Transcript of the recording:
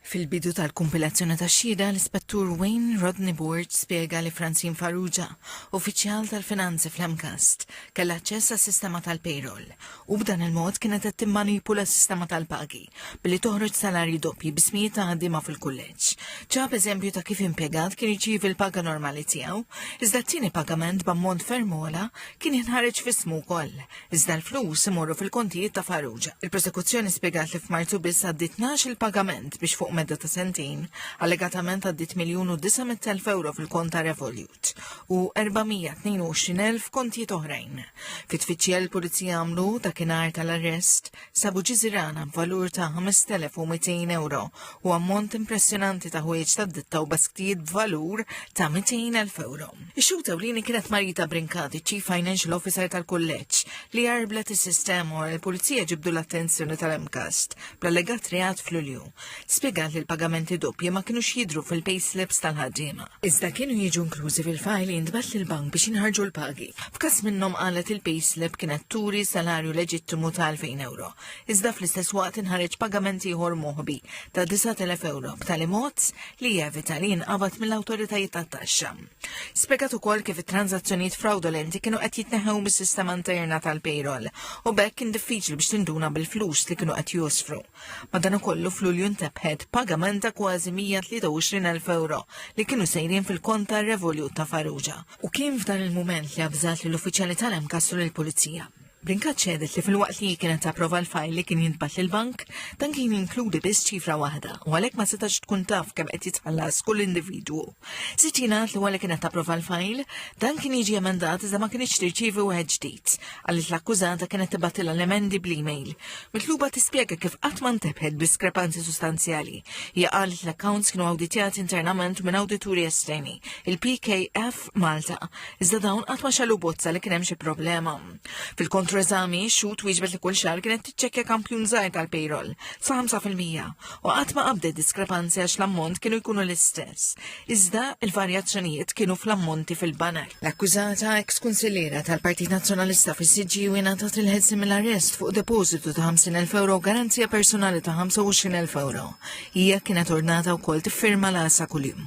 Fil-bidu tal-kumpilazzjoni tax-xhieda, l-Ispettur Wayne Rodney Board spjega li Francine Farrugia, uffiċjal tal-finanzi fl-Emcast, kellha aċċess għas-sistema tal-payroll u b'dan il-mod kienet qed timmanipula s-sistema tal-pagi billi toħroġ salarji doppji b'ismijiet ta' ħaddiema fil-kulleġġ. Ġab eżempju ta' kif impjegat kien jirċievi l-paga normali tiegħu, iżda t-tieni pagament b'ammont ferm ogħla kien jinħareġ f'ismu wkoll, iżda l-flus imorru fil-kontijiet ta' Farrugia. Il-prosekuzzjoni spjegat li f'Marzu biss għaddit 12 il-pagament biex fuq medda ta' sentin, allegatament għaddit €1,900,000 fil-kont ta' Revolut u 422,000 kontijiet oħrajn. Fit-tfittxija l-Pulizija għamlu dakinhar tal-arrest sabu ġiżirana b'valur ta' €5,200 u ammont impressjonanti ta' ħwejjeġ tad-ditta u basktijiet b'valur ta' €200,000. Ix-xuta ewlieni kienet Marita Brincati, Chief Financial Officer tal-kulleġġ, li għarblet is-sistema u l-Pulizija ġibdu l-attenzjoni tal-Emcast bl-allegat reat f'Lulju. Spjegat li l-pagamenti doppji ma kienux jidhru fil-payslips tal-ħaddiema. Iżda kienu jiġu inklużi fil-fajl li jintbagħat lill-bank biex jinħarġu l-pagi. F'każ minnhom qalet il-payslip kienet turi salarju leġittimu ta' €2,000. Iżda fl-istess waqt inħareġ pagamenti ieħor moħbi ta' €9,000 b'tali mod li jevita li jinqabad mill-awtoritajiet tat-taxxa. Spjegat ukoll kif it-transazzjonijiet fraudolenti kienu qed jitneħħew mis-sistema interna tal-payroll u bekk kien diffiċli biex tinduna bil-flus li kienu qed josfru. Madankollu f'Lulju ntebħed pagament ta' kważi €123,000 li kienu sejrin fil-kont ta' Revolut ta' Farrugia. U kien f'dan il-mument li avżat li l-uffiċjali tal-Emcast lill-Pulizija. Brincati ċedet li fil-waqt li kienet tapprova l-fajl li kien jintbagħat lill-bank, dan kien jinkludi biss ċifra waħda u għalhekk ma setax tkun taf kemm qed jitħallas kull individwu. Żied jingħad li wara kienet tapprova l-fajl, dan kien jiġi emendat iżda ma kienx tirċievi wieħed ġdid, għaliex l-akkużata kienet tibgħatilha l-emendi bl-email. Mitluba tispjega kif qatt ma ntebħed b'iskrepanzi sostanzjali. Hija qalet l-accounts kienu awditjati internament minn awdituri esterni, il-PKF Malta, iżda dawn qatt ma xallu bozza li kien hemm xi problema. Eżami xut wieġbet li kull xahar kienet tiċċekkja kampjun żgħir tal-payroll sa 5% u qatt ma qabdet diskrepanzi għax l-ammont kienu jkunu l-istess. Iżda il-varjazzjonijiet kienu fl-ammonti fil-banek. L-akkużata ex-kunsilliera tal-Partit Nazzjonalista fis-CGU ingħatat il-ħelsi mill-arrest fuq depożitu ta' €50,000 u garanzija personali ta' €25,000. Hija kienet ordnata wkoll tiffirma l-għasa kuljum.